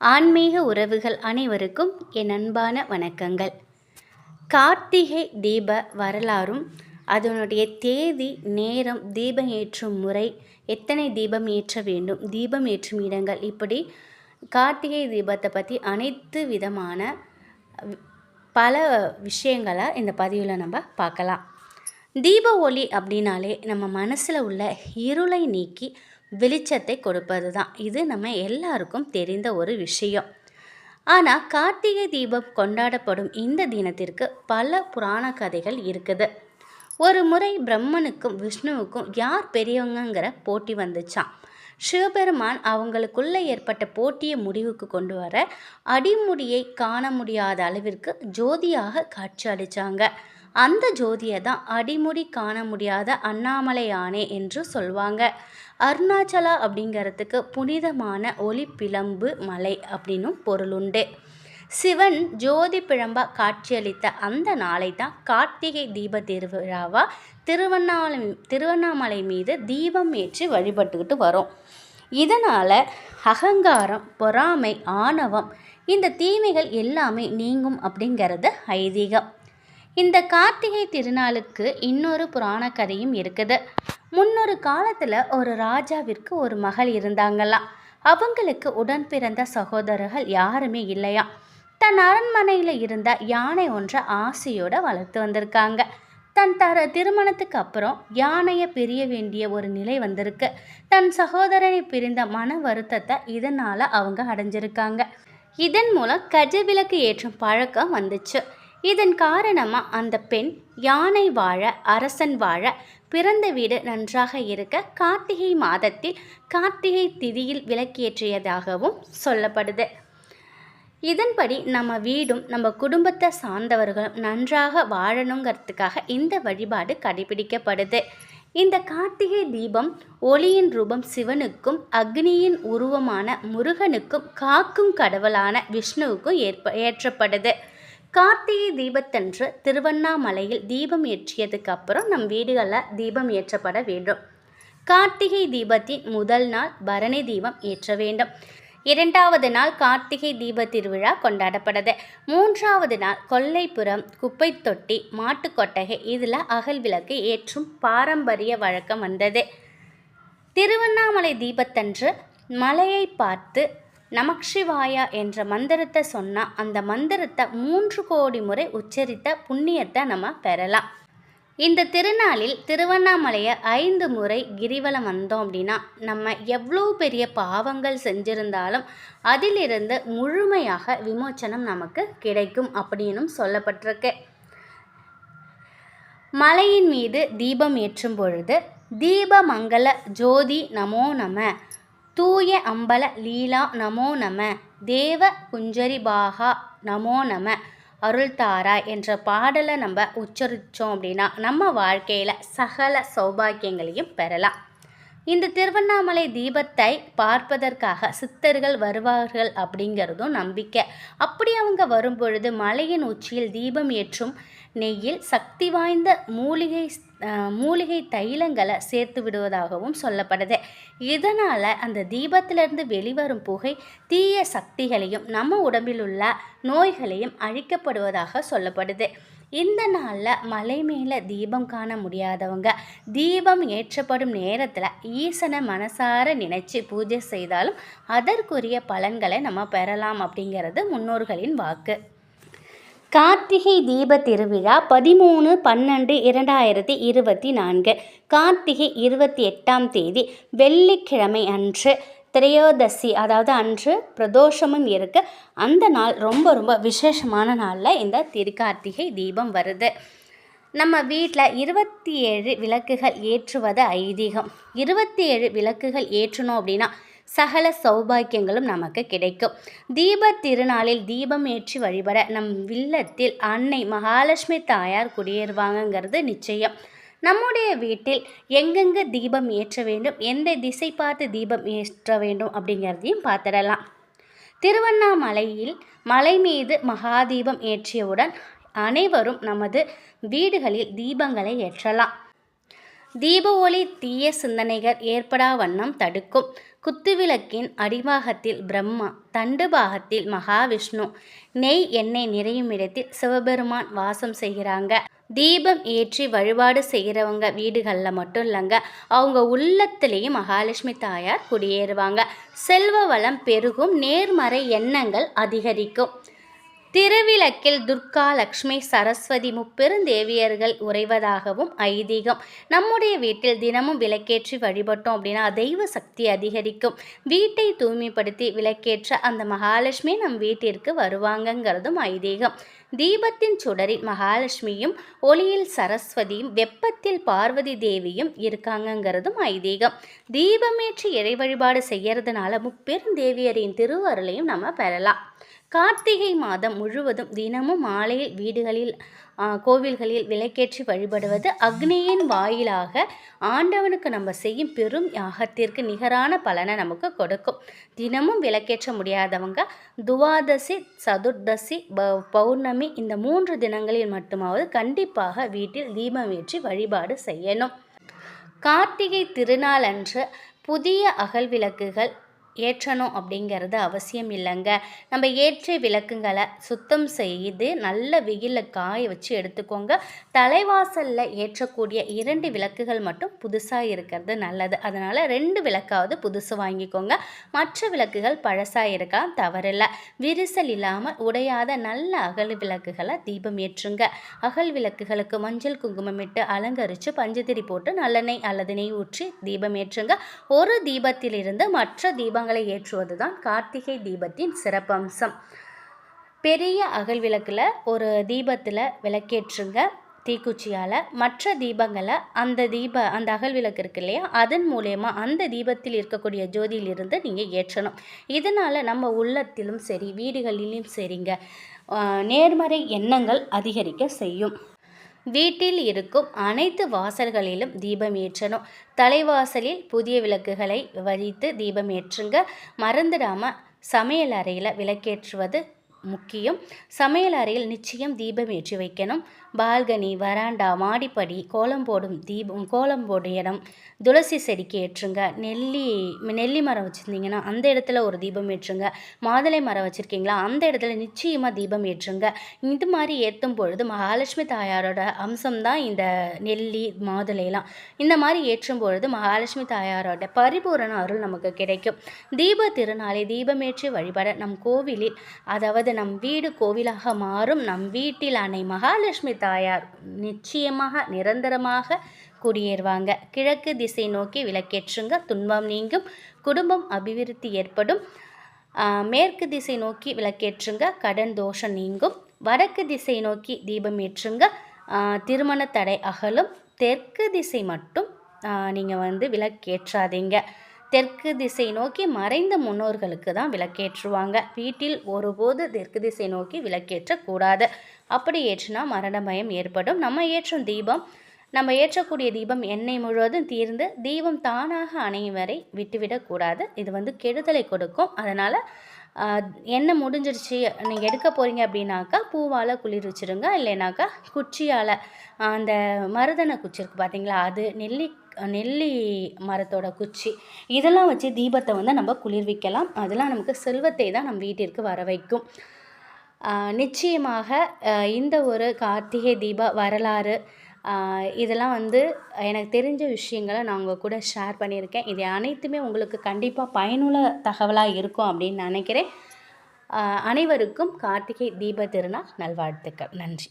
ஆன்மீக உறவுகள் அனைவருக்கும் என் அன்பான வணக்கங்கள். கார்த்திகை தீப வரலாறும் அதனுடைய தேதி, நேரம், தீபம் ஏற்றும் முறை, எத்தனை தீபம் ஏற்ற வேண்டும், தீபம் ஏற்றும் இடங்கள், இப்படி கார்த்திகை தீபத்தை பற்றி அனைத்து விதமான பல விஷயங்களை இந்த பதிவில் நம்ம பார்க்கலாம். தீப ஒளி அப்படின்னாலே நம்ம மனசில் உள்ள இருளை நீக்கி வெளிச்சத்தை கொடுப்பது தான். இது நம்ம எல்லாருக்கும் தெரிந்த ஒரு விஷயம். ஆனால் கார்த்திகை தீபம் கொண்டாடப்படும் இந்த தினத்திற்கு பல புராண கதைகள் இருக்குது. ஒரு முறை பிரம்மனுக்கும் விஷ்ணுவுக்கும் யார் பெரியவங்கிற போட்டி வந்துச்சான். சிவபெருமான் அவங்களுக்குள்ளே ஏற்பட்ட போட்டியை முடிவுக்கு கொண்டு வர அடிமுடியை காண முடியாத அளவிற்கு ஜோதியாக காட்சி அளித்தாங்க. அந்த ஜோதியை தான் அடிமுடி காண முடியாத அண்ணாமலை யானை என்று சொல்வாங்க. அருணாச்சலா அப்படிங்கிறதுக்கு புனிதமான ஒளி பிளம்பு மலை அப்படின்னும் பொருளுண்டு. சிவன் ஜோதி பிழம்பா காட்சியளித்த அந்த நாளை தான் கார்த்திகை தீப திருவிழாவா திருவண்ணாமலை மீது தீபம் ஏற்றி வழிபட்டுக்கிட்டு வரோம். இதனால் அகங்காரம், பொறாமை, ஆணவம், இந்த தீமைகள் எல்லாமே நீங்கும் அப்படிங்கிறது ஐதீகம். இந்த கார்த்திகை திருநாளுக்கு இன்னொரு புராண கதையும் இருக்குது. முன்னொரு காலத்தில் ஒரு ராஜாவிற்கு ஒரு மகள் இருந்தாங்களாம். அவங்களுக்கு உடன் பிறந்த சகோதரர்கள் யாருமே இல்லையா. தன் அரண்மனையில் இருந்த யானை ஒன்றை ஆசையோடு வளர்த்து வந்திருக்காங்க. தன் திருமணத்துக்கு அப்புறம் யானையை பிரிய வேண்டிய ஒரு நிலை வந்திருக்கு. தன் சகோதரனை பிரிந்த மன வருத்தத்தை இதனால் அவங்க அடைஞ்சிருக்காங்க. இதன் மூலம் கஜவிளக்கு ஏற்றும் பழக்கம் வந்துச்சு. இதன் காரணமாக அந்த பெண் யானை வாழ, அரசன் வாழ, பிறந்த வீடு நன்றாக இருக்க கார்த்திகை மாதத்தில் கார்த்திகை திதியில் விளக்கேற்றியதாகவும் சொல்லப்படுது. இதன்படி நம்ம வீடும் நம்ம குடும்பத்தை சார்ந்தவர்களும் நன்றாக வாழணுங்கிறதுக்காக இந்த வழிபாடு கடைபிடிக்கப்படுது. இந்த கார்த்திகை தீபம் ஒளியின் ரூபம் சிவனுக்கும், அக்னியின் உருவமான முருகனுக்கும், காக்கும் கடவுளான விஷ்ணுவுக்கும் ஏற்றப்படுது. கார்த்திகை தீபத்தன்று திருவண்ணாமலையில் தீபம் ஏற்றியதுக்கு அப்புறம் நம் வீடுகளில் தீபம் ஏற்றப்பட வேண்டும். கார்த்திகை தீபத்தின் முதல் நாள் பரணி தீபம் ஏற்ற வேண்டும். 2வது நாள் கார்த்திகை தீப திருவிழா கொண்டாடப்படுது. 3வது நாள் கொல்லைப்புறம், குப்பை தொட்டி, மாட்டுக்கொட்டகை இதில் அகல் விளக்கு ஏற்றும் பாரம்பரிய வழக்கம் வந்தது. திருவண்ணாமலை தீபத்தன்று மலையை பார்த்து நமக்ஷிவாயா என்ற மந்திரத்தை சொன்னால் அந்த மந்திரத்தை 3 கோடி முறை உச்சரித்த புண்ணியத்தை நம்ம பெறலாம். இந்த திருநாளில் திருவண்ணாமலையை 5 முறை கிரிவலம் வந்தோம் அப்படின்னா நம்ம எவ்வளோ பெரிய பாவங்கள் செஞ்சிருந்தாலும் அதிலிருந்து முழுமையாக விமோச்சனம் நமக்கு கிடைக்கும் அப்படின்னும் சொல்லப்பட்டிருக்கு. மலையின் மீது தீபம் ஏற்றும் பொழுது தீபமங்கல ஜோதி நமோ நம, தூய அம்பல லீலா நமோ நம, தேவ குஞ்சரி பாகா நமோ நம, அருள் தாராய் என்ற பாடலை நம்ம உச்சரித்தோம் அப்படின்னா நம்ம வாழ்க்கையில் சகல சௌபாக்கியங்களையும் பெறலாம். இந்த திருவண்ணாமலை தீபத்தை பார்ப்பதற்காக சித்தர்கள் வருவார்கள் அப்படிங்கிறதும் நம்பிக்கை. அப்படி அவங்க வரும்பொழுது மலையின் உச்சியில் தீபம் ஏற்றும் நெய்யில் சக்தி வாய்ந்த மூலிகை தைலங்களை சேர்த்து விடுவதாகவும் சொல்லப்படுது. இதனால் அந்த தீபத்திலிருந்து வெளிவரும் புகை தீய சக்திகளையும் நம்ம உடம்பில் உள்ள நோய்களையும் அழிக்கப்படுவதாக சொல்லப்படுது. இந்த நாளில் மலை மேலே தீபம் காண முடியாதவங்க தீபம் ஏற்றப்படும் நேரத்தில் ஈசனை மனசார நினைச்சு பூஜை செய்தாலும் அதற்குரிய பலன்களை நம்ம பெறலாம் அப்படிங்கிறது முன்னோர்களின் வாக்கு. கார்த்திகை தீப திருவிழா 13/12/2024 கார்த்திகை 28ஆம் தேதி வெள்ளிக்கிழமை அன்று திரையோதசி, அதாவது அன்று பிரதோஷமும் இருக்குது. அந்த நாள் ரொம்ப ரொம்ப விசேஷமான நாளில் இந்த திருக்கார்த்திகை தீபம் வருது. நம்ம வீட்டில் 27 விளக்குகள் ஏற்றுவது ஐதீகம். 27 விளக்குகள் ஏற்றணும் அப்படின்னா சகல சௌபாக்கியங்களும் நமக்கு கிடைக்கும். தீப திருநாளில் தீபம் ஏற்றி வழிபட நம் இல்லத்தில் அன்னை மகாலட்சுமி தாயார் குடியேறுவாங்கங்கிறது நிச்சயம். நம்முடைய வீட்டில் எங்கெங்கே தீபம் ஏற்ற வேண்டும், எந்த திசை பார்த்து தீபம் ஏற்ற வேண்டும் அப்படிங்கிறதையும் பார்த்துடலாம். திருவண்ணாமலையில் மலை மீது மகாதீபம் ஏற்றியவுடன் அனைவரும் நமது வீடுகளில் தீபங்களை ஏற்றலாம். தீப ஒளி தீய சிந்தனைகள் ஏற்படா வண்ணம் தடுக்கும். குத்துவிளக்கின் அடிபாகத்தில் பிரம்மா, தண்டு பாகத்தில் மகாவிஷ்ணு, நெய் எண்ணெய் நிறையும் இடத்தில் சிவபெருமான் வாசம் செய்கிறாங்க. தீபம் ஏற்றி வழிபாடு செய்கிறவங்க வீடுகளில் மட்டும் இல்லைங்க, அவங்க உள்ளத்திலேயும் மகாலட்சுமி தாயார் குடியேறுவாங்க. செல்வ வளம் பெருகும், நேர்மறை எண்ணங்கள் அதிகரிக்கும். திருவிளக்கில் துர்கா, லக்ஷ்மி, சரஸ்வதி முப்பெருந்தேவியர்கள் உறைவதாகவும் ஐதீகம். நம்முடைய வீட்டில் தினமும் விளக்கேற்றி வழிபட்டோம் அப்படின்னா தெய்வ சக்தி அதிகரிக்கும். வீட்டை தூய்மைப்படுத்தி விளக்கேற்ற அந்த மகாலட்சுமி நம் வீட்டிற்கு வருவாங்கங்கிறதும் ஐதீகம். தீபத்தின் சுடரில் மகாலட்சுமியும், ஒளியில் சரஸ்வதியும், வெப்பத்தில் பார்வதி தேவியும் இருக்காங்கங்கிறதும் ஐதீகம். தீபமேற்றி இறை வழிபாடு செய்யறதுனால முப்பெருந்தேவியரின் திருவருளையும் நம்ம பெறலாம். கார்த்திகை மாதம் முழுவதும் தினமும் மாலையில் வீடுகளில் கோவில்களில் விளக்கேற்றி வழிபடுவது அக்னியின் வாயிலாக ஆண்டவனுக்கு நம்ம செய்யும் பெரும் யாகத்திற்கு நிகரான பலனை நமக்கு கொடுக்கும். தினமும் விளக்கேற்ற முடியாதவங்க துவாதசி, சதுர்தசி, பௌர்ணமி இந்த 3 தினங்களில் மட்டுமாவது கண்டிப்பாக வீட்டில் தீபம் ஏற்றி வழிபாடு செய்யணும். கார்த்திகை திருநாள் அன்று புதிய அகல் விளக்குகள் ஏற்றணும் அப்படிங்கிறது அவசியம் இல்லைங்க. நம்ம ஏற்றிய விளக்குங்களை சுத்தம் செய்து நல்ல வெயிலில் காய வச்சு எடுத்துக்கோங்க. தலைவாசலில் ஏற்றக்கூடிய 2 விளக்குகள் மட்டும் புதுசாக இருக்கிறது நல்லது. அதனால் 2 விளக்காவது புதுசு வாங்கிக்கோங்க. மற்ற விளக்குகள் பழசாக இருக்கலாம், தவறில்லை. விரிசல் இல்லாமல் உடையாத நல்ல அகல் விளக்குகளை தீபம் ஏற்றுங்க. அகல் விளக்குகளுக்கு மஞ்சள் குங்குமமிட்டு அலங்கரித்து பஞ்சதிரி போட்டு நல்லெண்ணெய் அல்லது நெய் ஊற்றி தீபம் ஏற்றுங்க. ஒரு தீபத்திலிருந்து மற்ற தீபங்களை ஏற்றுவதுதான் கார்த்திகை தீபத்தின் சிறப்பம்சம். பெரிய அகல் விளக்கில் ஒரு தீபத்தில் விளக்கேற்றுங்க தீக்குச்சியால். மற்ற தீபங்களை அந்த அகல் விளக்கு இருக்கு இல்லையா, அதன் மூலயமா அந்த தீபத்தில் இருக்கக்கூடிய ஜோதியிலிருந்து நீங்கள் ஏற்றணும். இதனால் நம்ம உள்ளத்திலும் சரி வீடுகளிலும் சரிங்க நேர்மறை எண்ணங்கள் அதிகரிக்க செய்யும். வீட்டில் இருக்கும் அனைத்து வாசல்களிலும் தீபம் ஏற்றணும். தலைவாசலில் புதிய விளக்குகளை வைத்து தீபம் ஏற்றுங்க. மறந்துடாமல் சமையல் அறையில் விளக்கேற்றுவது முக்கியம். சமையல் அறையில் நிச்சயம் தீபம் ஏற்றி வைக்கணும். பால்கனி, வராண்டா, மாடிப்படி, கோலம் போடும் இடம், துளசி செடிக்கு ஏற்றுங்க. நெல்லி மரம் வச்சுருந்தீங்கன்னா அந்த இடத்துல ஒரு தீபம் ஏற்றுங்க. மாதுளை மரம் வச்சுருக்கீங்களா அந்த இடத்துல நிச்சயமாக தீபம் ஏற்றுங்க. இது மாதிரி ஏற்றும் பொழுது மகாலட்சுமி தாயாரோட அம்சம்தான் இந்த நெல்லி, மாதுளைலாம். இந்த மாதிரி ஏற்றும் பொழுது மகாலட்சுமி தாயாரோட பரிபூரண அருள் நமக்கு கிடைக்கும். தீப திருநாளை தீபமேற்றி வழிபட நம் கோவிலில், அதாவது நம் வீடு கோவிலாக மாறும். நம் வீட்டில் அன்னை மகாலட்சுமி தாயார் நிச்சயமாக நிரந்தரமாக குடியேறுவாங்க. கிழக்கு திசை நோக்கி விளக்கேற்றுங்க, துன்பம் நீங்கும், குடும்பம் அபிவிருத்தி ஏற்படும். மேற்கு திசை நோக்கி விளக்கேற்றுங்க, கடன் தோஷம் நீங்கும். வடக்கு திசை நோக்கி தீபம் ஏற்றுங்க, திருமண தடை அகலும். தெற்கு திசை மட்டும் நீங்கள் விளக்கேற்றாதீங்க. தெற்கு திசை நோக்கி மறைந்த முன்னோர்களுக்கு தான் விளக்கேற்றுவாங்க. வீட்டில் ஒருபோது தெற்கு திசை நோக்கி விளக்கேற்றக்கூடாது. அப்படி ஏற்றினா மரண பயம் ஏற்படும். நம்ம ஏற்றக்கூடிய தீபம் எண்ணெய் முழுவதும் தீர்ந்து தீபம் தானாக அணையும் வரை விட்டுவிடக்கூடாது. இது கெடுதலை கொடுக்கும். அதனால் எண்ணெய் முடிஞ்சிருச்சு நீங்கள் எடுக்க போகிறீங்க அப்படின்னாக்கா பூவால் குளிர் வச்சுருங்க. இல்லைனாக்கா குச்சியால், அந்த மருதனை குச்சி இருக்குது பார்த்தீங்களா, அது நெல்லி மரத்தோட குச்சி, இதெல்லாம் வச்சு தீபத்தை நம்ம குளிர்விக்கலாம். அதெல்லாம் நமக்கு செல்வத்தை தான் நம் வீட்டிற்கு வர வைக்கும். நிச்சயமாக இந்த ஒரு கார்த்திகை தீப வரலாறு இதெல்லாம் எனக்கு தெரிஞ்ச விஷயங்களை நான் உங்கள் கூட ஷேர் பண்ணியிருக்கேன். இது அனைத்துமே உங்களுக்கு கண்டிப்பாக பயனுள்ள தகவலாக இருக்கும் அப்படின்னு நினைக்கிறேன். அனைவருக்கும் கார்த்திகை தீப திருநாள் நல்வாழ்த்துக்கள். நன்றி.